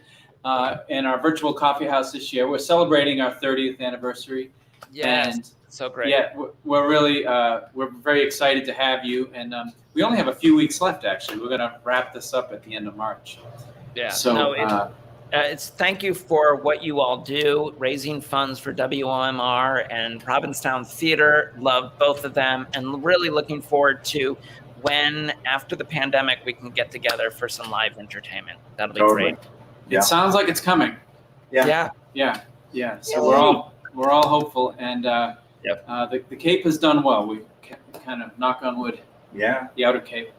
in our virtual coffee house this year. We're celebrating our 30th anniversary. Yes, And so great. yeah, we're really we're very excited to have you. And we only have a few weeks left, actually. We're going to wrap this up at the end of March. Yeah. So No, it's thank you for what you all do, raising funds for WOMR and Provincetown Theater. Love both of them, and really looking forward to when, after the pandemic, we can get together for some live entertainment. That'll be Totally. great. Yeah. it sounds like it's coming. Yeah. Yeah. Yeah. So we're all hopeful. And the Cape has done well. We kind of, knock on wood, Yeah. the Outer Cape.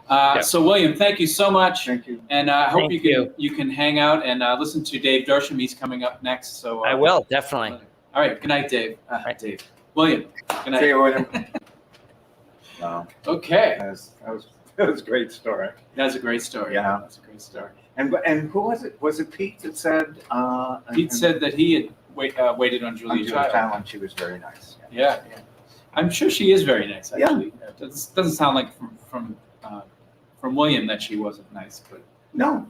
Yep. So William, thank you so much. Thank you. And I hope Thank you can hang out and listen to Dave Dersham. He's coming up next. So I will, definitely. All right. Good night, Dave. Right. Dave. William. Good See night. you, William. Wow. Okay. That was a great story. That's a great story. Yeah. That's a great story. And who was it? Was it Pete that said? Pete said that he had waited on Julia Child. Child. She was very nice. Yeah. I'm sure she is very nice. Actually, it doesn't sound like from William that she wasn't nice, but No.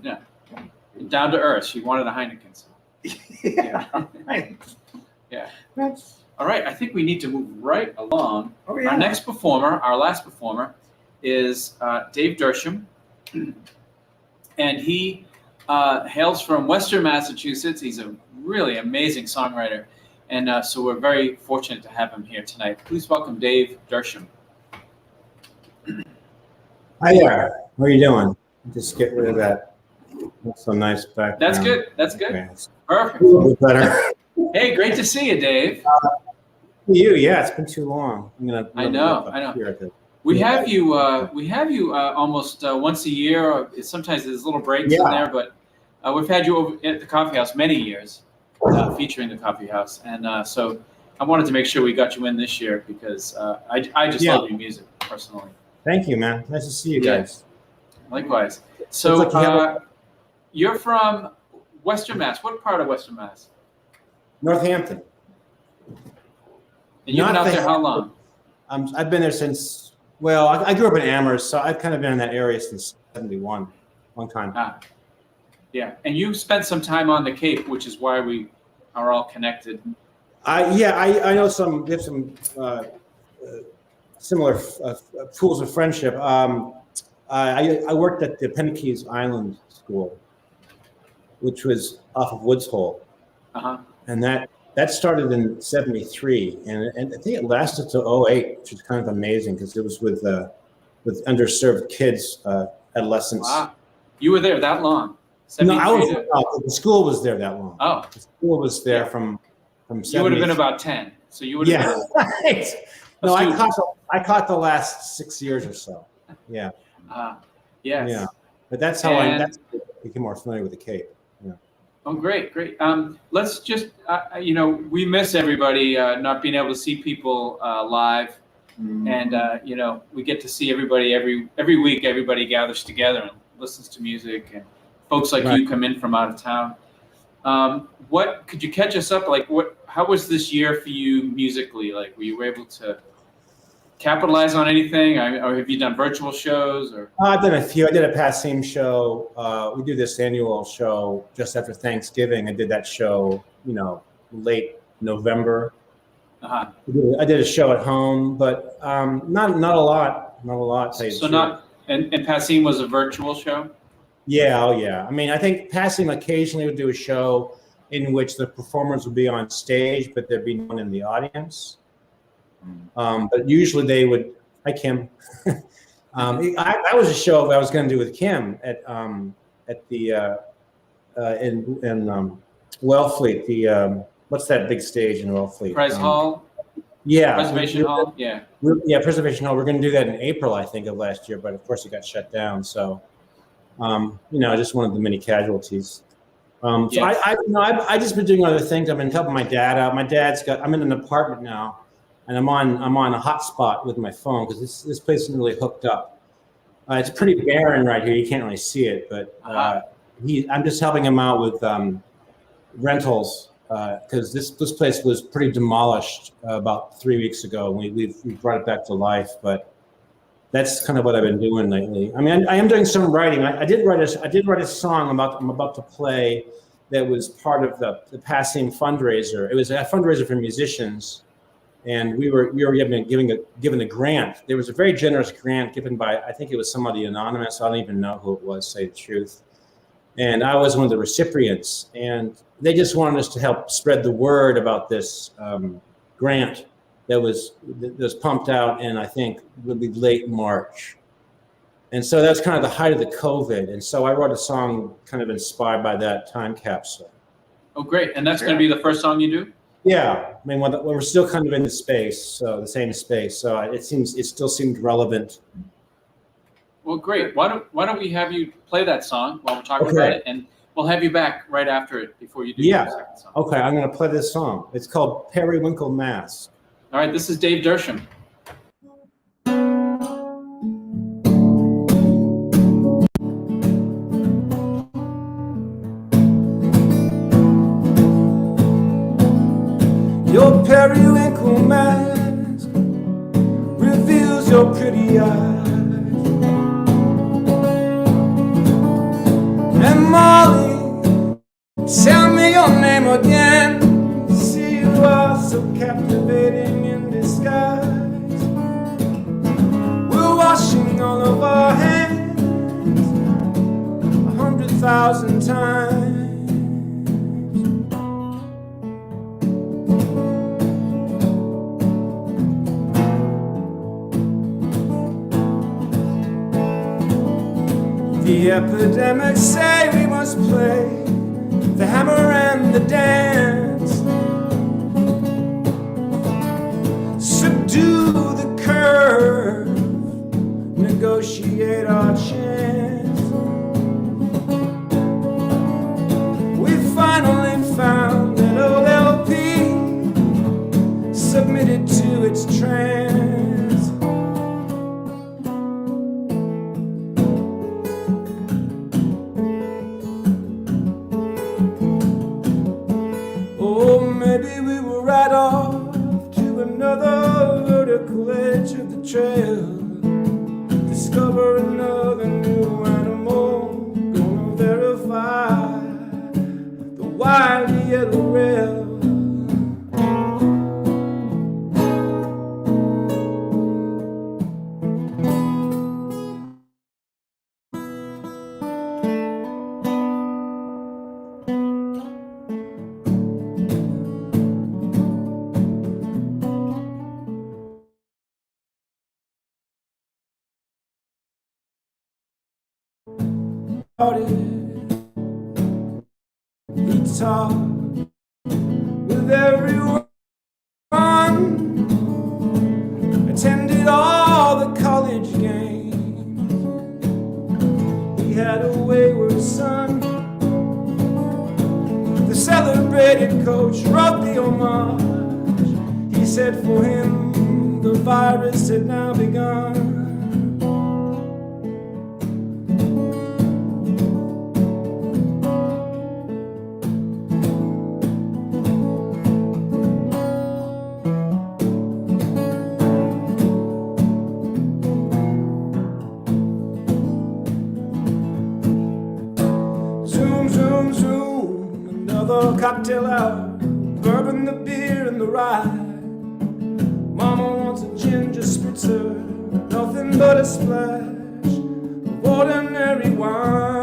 down to earth. She wanted a Heineken. So. Yeah. Right. Yeah. That's. All right. I think we need to move right along. Oh yeah. Our next performer, our last performer, is Dave Dersham, and he hails from Western Massachusetts. He's a really amazing songwriter, and so we're very fortunate to have him here tonight. Please welcome Dave Dersham. Hi there. How are you doing? Just get rid of that. That's so nice background. That's good. That's good. Okay, it's Perfect. a little bit better. Hey, great to see you, Dave. You, yeah, it's been too long. I'm gonna. I know, look up I know. here at the- We have you. Almost once a year. Or sometimes there's little breaks in there, but we've had you over at the Coffeehouse many years, featuring the Coffeehouse, and so I wanted to make sure we got you in this year because I just love your music personally. Thank you, man. Nice to see you Yeah. guys. Likewise. So Looks like you have you're from Western Mass. What part of Western Mass? Northampton. And you've been out there how long? I've been there since. Well, I grew up in Amherst, so I've kind of been in that area since '71. Long time. Yeah, and you spent some time on the Cape, which is why we are all connected. I know some. We have some similar pools of friendship. I worked at the Penn Island School, which was off of Woods Hole, and that started in '73, and I think it lasted till '08, which is kind of amazing because it was with underserved kids, adolescents. Wow, you were there that long? No, I 73 was. The school was there that long. Oh, the school was there from 70. you would have been about 10. So you would have Yeah, been. right. No, I caught the last 6 years or so. Yeah. Yes. Yeah. But that's how I became more familiar with the Cape. Yeah. Oh, great. Let's just, we miss everybody not being able to see people live. And, we get to see everybody every week. Everybody gathers together and listens to music, and folks like you come in from out of town. What could you catch us up? How was this year for you musically? Like, were you able to capitalize on anything, or have you done virtual shows? Or I've done a few. I did a Passim show. We do this annual show just after Thanksgiving. I did that show, late November. I did a show at home, but not a lot. Not a lot. So not. And Passim was a virtual show. Yeah. Oh, yeah. I mean, I think Passim occasionally would do a show in which the performers would be on stage, but there'd be no one in the audience. But usually I Hi, Kim. That was a show I was going to do with Kim at the in Wellfleet. The what's that big stage in Wellfleet? Prize Hall. Yeah, Preservation Hall. Yeah. Preservation Hall. We're going to do that in April, I think, of last year, but of course it got shut down. So, just one of the many casualties. So Yes. I just been doing other things. I've been helping my dad out. I'm in an apartment now, and I'm on a hotspot with my phone because this place isn't really hooked up. It's pretty barren right here. You can't really see it, but I'm just helping him out with rentals because this place was pretty demolished about 3 weeks ago. We brought it back to life, but that's kind of what I've been doing lately. I mean, I am doing some writing. I did write a song I'm about to play that was part of the passing fundraiser. It was a fundraiser for musicians, and we were given a grant. There was a very generous grant given by, I think it was somebody anonymous. I don't even know who it was, to say the truth. And I was one of the recipients, and they just wanted us to help spread the word about this grant that was pumped out in, I think, would be late March. And so that's kind of the height of the COVID. And so I wrote a song kind of inspired by that time capsule. Oh, great. And that's going to be the first song you do? Yeah. I mean, when we're still kind of in the space, so the same space. So it still seemed relevant. Well, great. Why don't we have you play that song while we're talking about it, and we'll have you back right after it before you do the second song. Okay, I'm going to play this song. It's called Periwinkle Mask. All right, this is Dave Dersham. Your periwinkle mask reveals your pretty eyes. And Molly, tell me your name again. See, you are so captivating in disguise. We're washing all of our hands 100,000 times. The epidemics say we must play the hammer and the dance, subdue the curve, negotiate our chance. We finally found that old LP submitted to its trance. Maybe we were right off to another vertical edge of the trail. Discover another new animal, gonna verify the wily yellow rail. He talked with everyone, attended all the college games. He had a wayward son. The celebrated coach wrote the homage. He said for him the virus had now begun. Cocktail out, bourbon, the beer, and the rye. Mama wants a ginger spritzer, nothing but a splash of ordinary wine.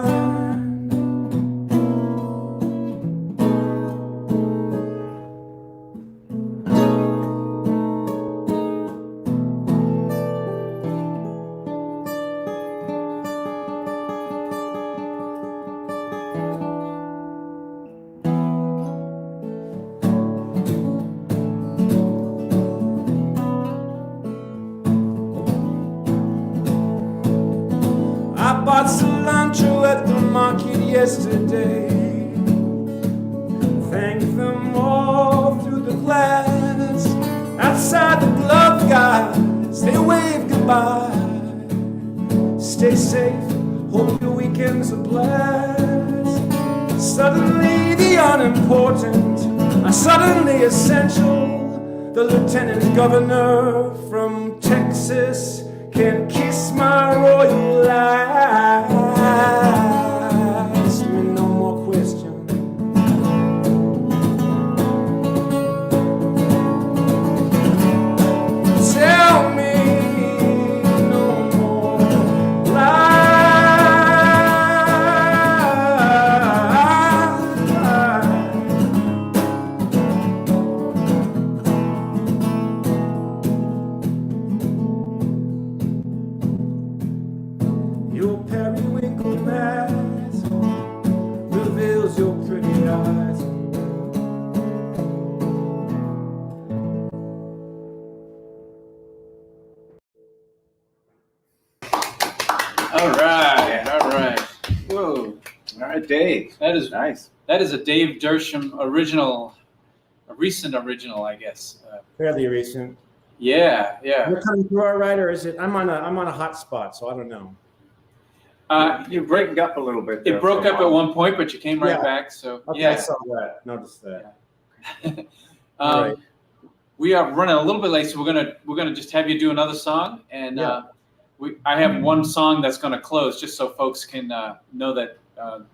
yesterday. Thank them all through the glass. Outside the glove guys, they wave goodbye. Stay safe, hope your weekends are blessed. Suddenly the unimportant are suddenly essential. The lieutenant governor from Texas can kiss my royal last. No more questions. Tell me no more Your periwinkle mask reveals your pretty eyes. All right, all right. Whoa, All right, Dave. that is Nice. that is a Dave Dersham original, a recent original, I guess. Fairly recent. Yeah. You're coming through all right, or is it? I'm on a hot spot, so I don't know. You're breaking up a little bit. there It broke for a up at while. one point, but you came right Yeah. back. So Okay, I yeah. saw that. Noticed that. Um, right. We are running a little bit late, so we're gonna just have you do another song, and I have one song that's gonna close, just so folks can know that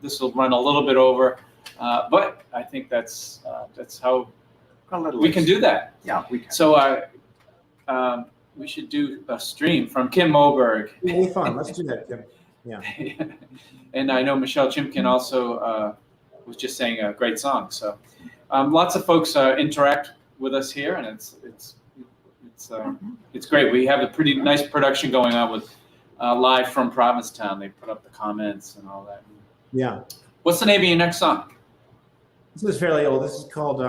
this will run a little bit over, but I think that's how A little we can do that. Yeah, we can. So we should do a stream from Kim Moberg. It'll be fun. Let's do that, Kim. Yeah. And I know Michelle Chimkin also was just saying a great song. So lots of folks interact with us here, and it's great. We have a pretty nice production going on with live from Provincetown. They put up the comments and all that. Yeah. What's the name of your next song? This is fairly old. This is called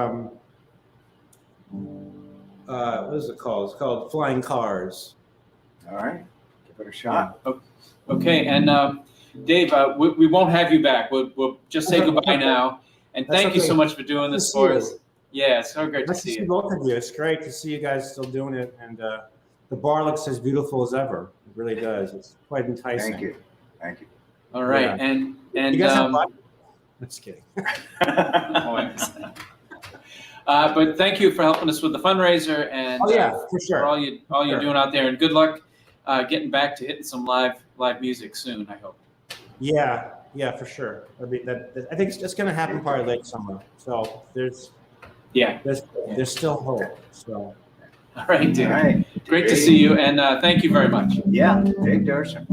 what is it called? It's called Flying Cars. All right, give it a shot. Okay, and Dave, we won't have you back. We'll just say goodbye now. And That's thank you okay. so much for doing Nice this to for see us. you. Yeah, it's so great to Nice to see see you. both of you. It's great to see you guys still doing it, and the bar looks as beautiful as ever. It really does. It's quite enticing. Thank you. Thank you. All right, Yeah. and You guys have vodka? I'm just kidding. but thank you for helping us with the fundraiser and Oh yeah, for for sure. all you're Sure. doing out there. And good luck getting back to hitting some live music soon. I hope. Yeah, for sure. I think it's going to happen probably late summer. So there's still hope. So All right, Dave. All right. Great to see you, and thank you very much. Yeah, Dave Dersham.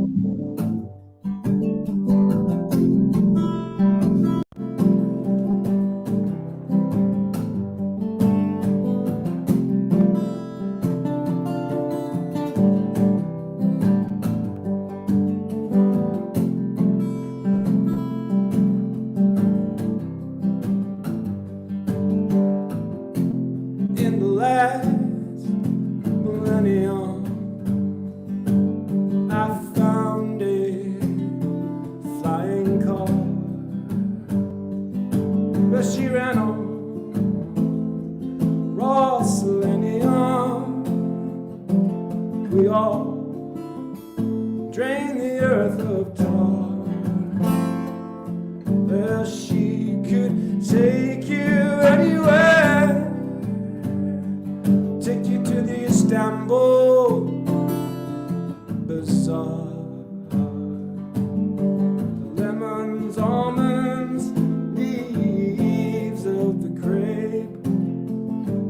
In the last millennium, I found a flying car where she ran on raw selenium. We all drained the earth of tar. Well, she could take you anywhere. Take you to the Istanbul Bazaar. The lemons, almonds, leaves of the grape,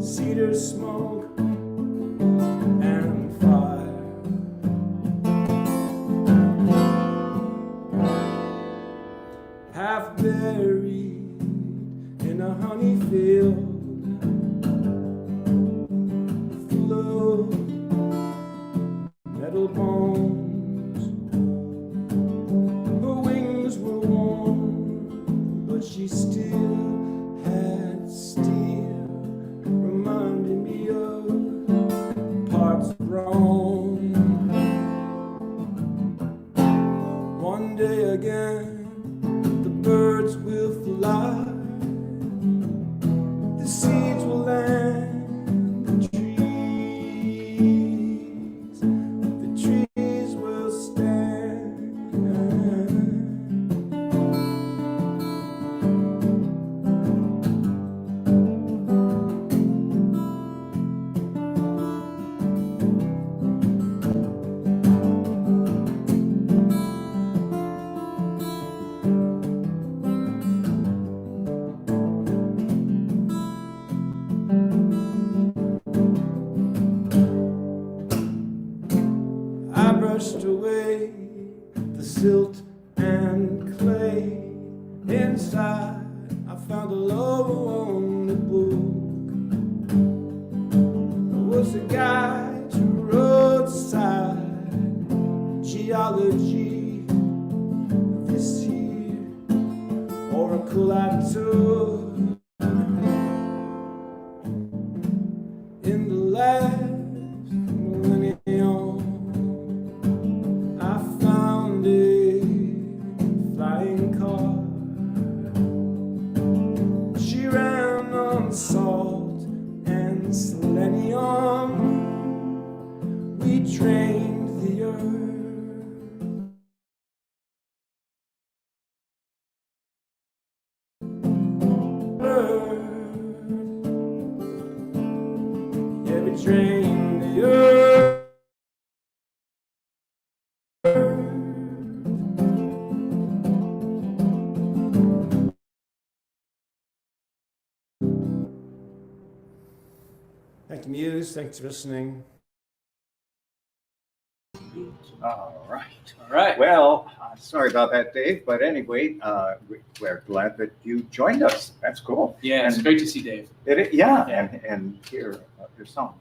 cedar smoke and fire. Half buried in a honey field, metal bones. Her wings were warm, but she still had steel, reminding me of was a guide to roadside geology. This here oracle I took in the last millennium. I found a flying car. She ran on salt and selenium. We drained the earth. Yeah, we drained the earth. Thank you, Mews. Thanks for listening. All right. All right. Well, sorry about that, Dave. But anyway, we're glad that you joined us. That's cool. Yeah, it's And great to see Dave. yeah, Yeah. and hear your songs.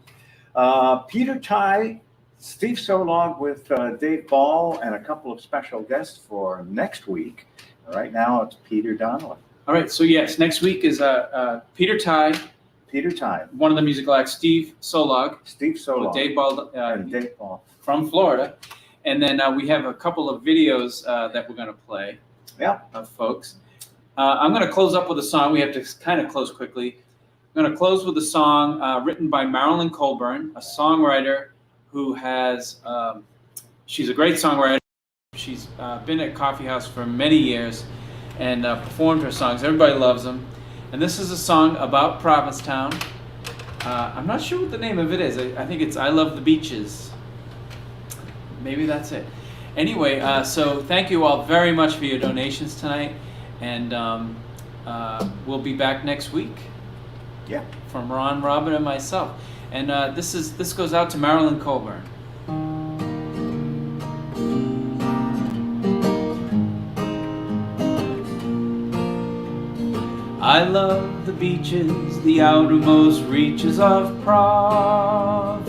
Peter Ty, Steve Solog with Dave Ball, and a couple of special guests for next week. Right now, it's Peter Donnelly. All right, so yes, next week is Peter Ty, Peter Ty, one of the musical acts, Steve Solog, Steve Solog, with Dave Ball and Dave Ball. from Florida. And then we have a couple of videos that we're going to play of folks. I'm going to close up with a song. We have to kind of close quickly. I'm going to close with a song written by Marilyn Colburn, a songwriter who has, she's a great songwriter. She's been at Coffeehouse for many years and performed her songs. Everybody loves them. And this is a song about Provincetown. I'm not sure what the name of it is. I think it's I Love the Beaches. Maybe that's it. Anyway, so thank you all very much for your donations tonight. And we'll be back next week. Yeah. From Ron, Robin, and myself. And this goes out to Marilyn Colburn. I love the beaches, the outermost reaches of Provincetown.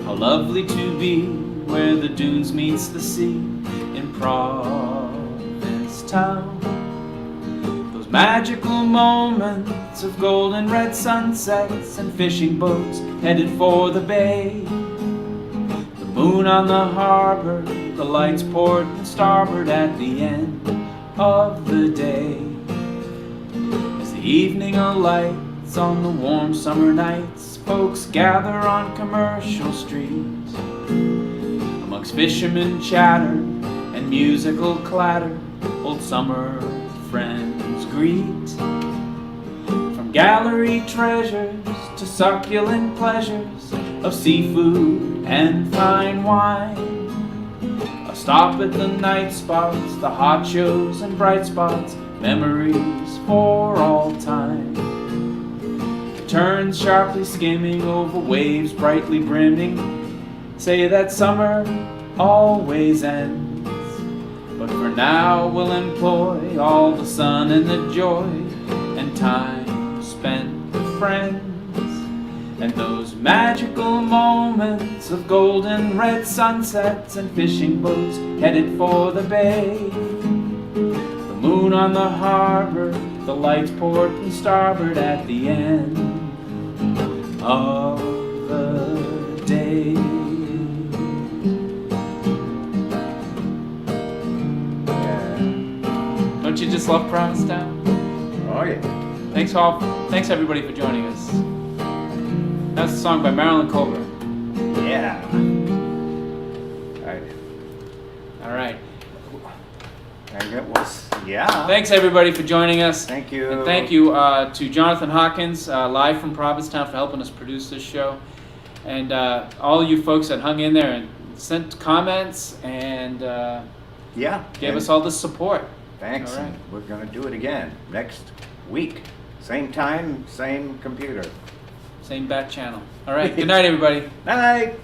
How lovely to be where the dunes meets the sea in Provincetown. Those magical moments of golden red sunsets and fishing boats headed for the bay. The moon on the harbor, the lights port and starboard at the end of the day. As the evening alights on the warm summer nights, folks gather on commercial streets. Amongst fishermen chatter and musical clatter, old summer friends greet. From gallery treasures to succulent pleasures of seafood and fine wine. A stop at the night spots, the hot shows and bright spots, memories for all time. Turns sharply skimming over waves brightly brimming, say that summer always ends. But for now we'll employ all the sun and the joy and time spent with friends. And those magical moments of golden red sunsets and fishing boats headed for the bay. The moon on the harbor, the lights port and starboard at the end of the day. Yeah. Don't you just love Provincetown? Oh yeah. Thanks everybody for joining us. That's a song by Marilyn Colburn. Yeah. All right. And it was, yeah. Thanks everybody for joining us. Thank you. And thank you to Jonathan Hawkins, live from Provincetown, for helping us produce this show. And all you folks that hung in there and sent comments and gave us all the support. Thanks. All right. And we're going to do it again next week. Same time, same computer. Same bat channel. All right. Good night, everybody. Night.